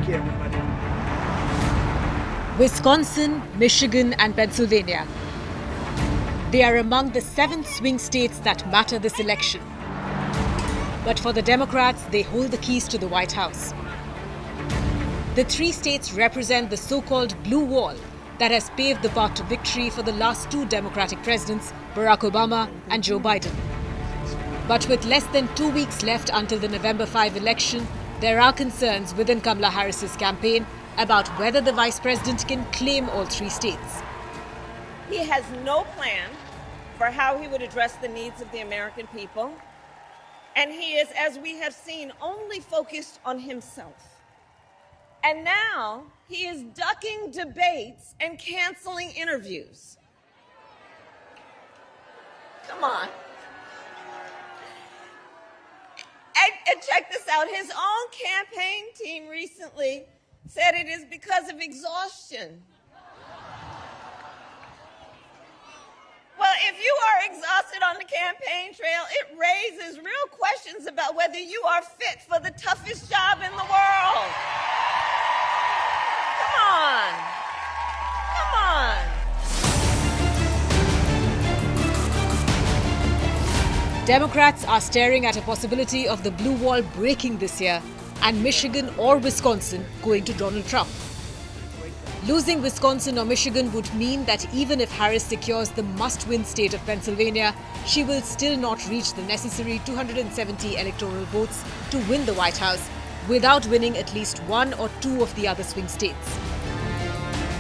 you, everybody. Wisconsin, Michigan, and Pennsylvania. They are among the 7 swing states that matter this election. But for the Democrats, they hold the keys to the White House. The 3 states represent the so-called blue wall that has paved the path to victory for the last 2 Democratic presidents, Barack Obama and Joe Biden. But with less than 2 weeks left until the November 5 election, there are concerns within Kamala Harris's campaign about whether the vice president can claim all 3 states. He has no plan for how he would address the needs of the American people. And he is, as we have seen, only focused on himself. And now he is ducking debates and canceling interviews. Come on. And check this out. His own campaign team recently said it is because of exhaustion. Well, if you are exhausted on the campaign trail, it raises real questions about whether you are fit for the toughest job in the world. Come on. Come on. Democrats are staring at a possibility of the blue wall breaking this year and Michigan or Wisconsin going to Donald Trump. Losing Wisconsin or Michigan would mean that even if Harris secures the must-win state of Pennsylvania, she will still not reach the necessary 270 electoral votes to win the White House without winning at least 1 or 2 of the other swing states.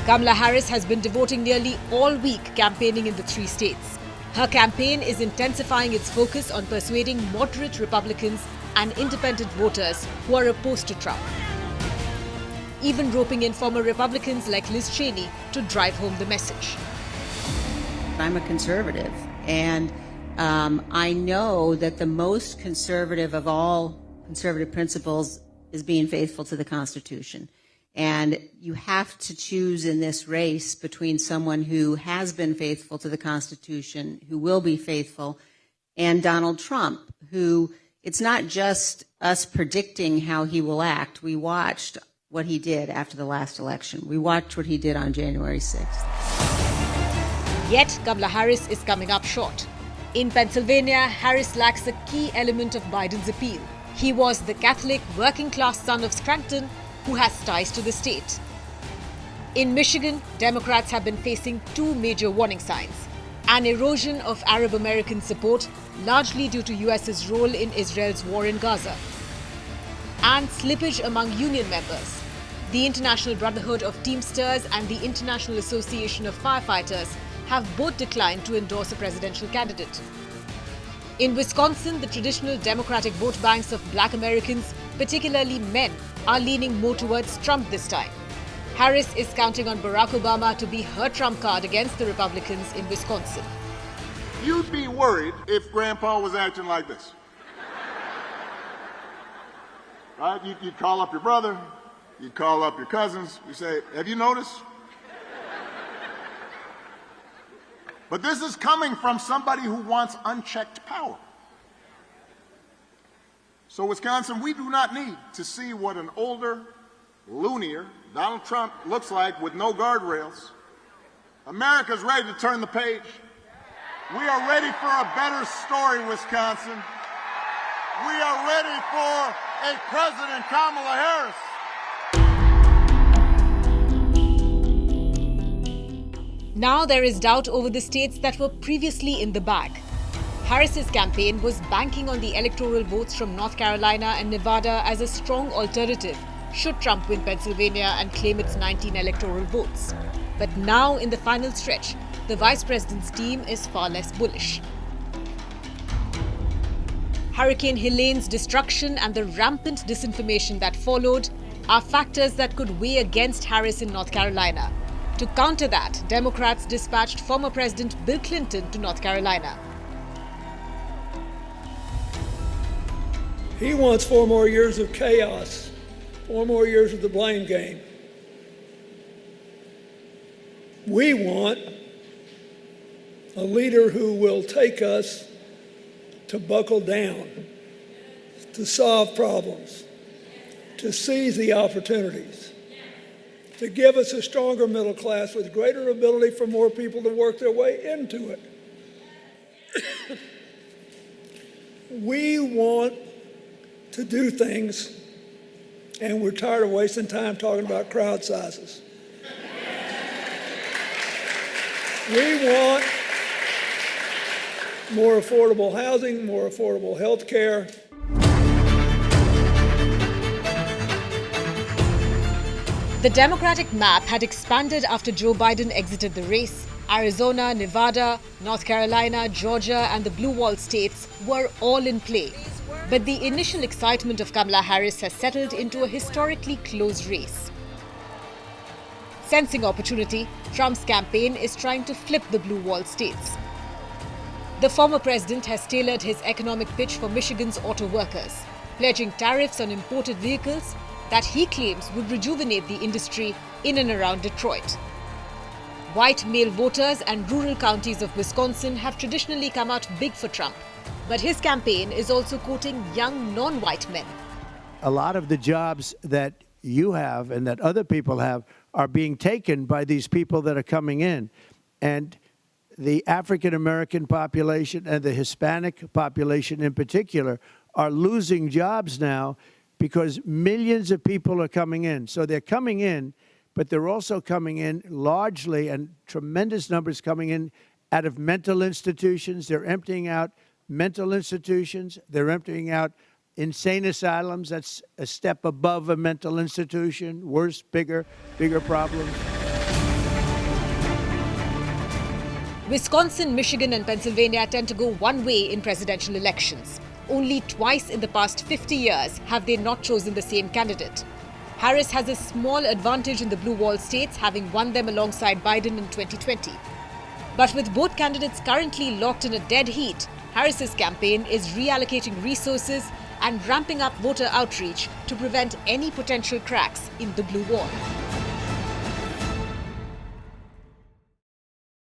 Kamala Harris has been devoting nearly all week campaigning in the 3 states. Her campaign is intensifying its focus on persuading moderate Republicans and independent voters who are opposed to Trump, even roping in former Republicans like Liz Cheney to drive home the message. I'm a conservative, and I know that the most conservative of all conservative principles is being faithful to the Constitution. And you have to choose in this race between someone who has been faithful to the Constitution, who will be faithful, and Donald Trump, who it's not just us predicting how he will act. We watched what he did after the last election. We watched what he did on January 6th. Yet, Kamala Harris is coming up short. In Pennsylvania, Harris lacks a key element of Biden's appeal. He was the Catholic working-class son of Scranton who has ties to the state. In Michigan, Democrats have been facing 2 major warning signs: an erosion of Arab American support, largely due to US's role in Israel's war in Gaza, and slippage among union members. The International Brotherhood of Teamsters and the International Association of Firefighters have both declined to endorse a presidential candidate. In Wisconsin, the traditional Democratic vote banks of Black Americans, particularly men, are leaning more towards Trump this time. Harris is counting on Barack Obama to be her trump card against the Republicans in Wisconsin. You'd be worried if Grandpa was acting like this. Right? You'd call up your brother, you'd call up your cousins, you say, have you noticed? But this is coming from somebody who wants unchecked power. So Wisconsin, we do not need to see what an older, loonier Donald Trump looks like with no guardrails. America's ready to turn the page. We are ready for a better story, Wisconsin. We are ready for a President Kamala Harris. Now there is doubt over the states that were previously in the bag. Harris's campaign was banking on the electoral votes from North Carolina and Nevada as a strong alternative should Trump win Pennsylvania and claim its 19 electoral votes. But now, in the final stretch, the vice president's team is far less bullish. Hurricane Helene's destruction and the rampant disinformation that followed are factors that could weigh against Harris in North Carolina. To counter that, Democrats dispatched former President Bill Clinton to North Carolina. He wants 4 more years of chaos, 4 more years of the blame game. We want a leader who will take us to buckle down, to solve problems, to seize the opportunities, to give us a stronger middle class with greater ability for more people to work their way into it. We want to do things, and we're tired of wasting time talking about crowd sizes. We want more affordable housing, more affordable health care. The Democratic map had expanded after Joe Biden exited the race. Arizona, Nevada, North Carolina, Georgia, and the Blue Wall states were all in play. But the initial excitement of Kamala Harris has settled into a historically close race. Sensing opportunity, Trump's campaign is trying to flip the Blue Wall states. The former president has tailored his economic pitch for Michigan's auto workers, pledging tariffs on imported vehicles that he claims would rejuvenate the industry in and around Detroit. White male voters and rural counties of Wisconsin have traditionally come out big for Trump, but his campaign is also quoting young non-white men. A lot of the jobs that you have and that other people have are being taken by these people that are coming in. And the African-American population and the Hispanic population in particular are losing jobs now because millions of people are coming in. So they're coming in, but they're also coming in largely, and tremendous numbers coming in out of mental institutions. They're emptying out mental institutions. They're emptying out insane asylums. That's a step above a mental institution. Worse, bigger problems. Wisconsin, Michigan, and Pennsylvania tend to go one way in presidential elections. Only twice in the past 50 years have they not chosen the same candidate. Harris has a small advantage in the Blue Wall states, having won them alongside Biden in 2020. But with both candidates currently locked in a dead heat, Harris's campaign is reallocating resources and ramping up voter outreach to prevent any potential cracks in the Blue Wall.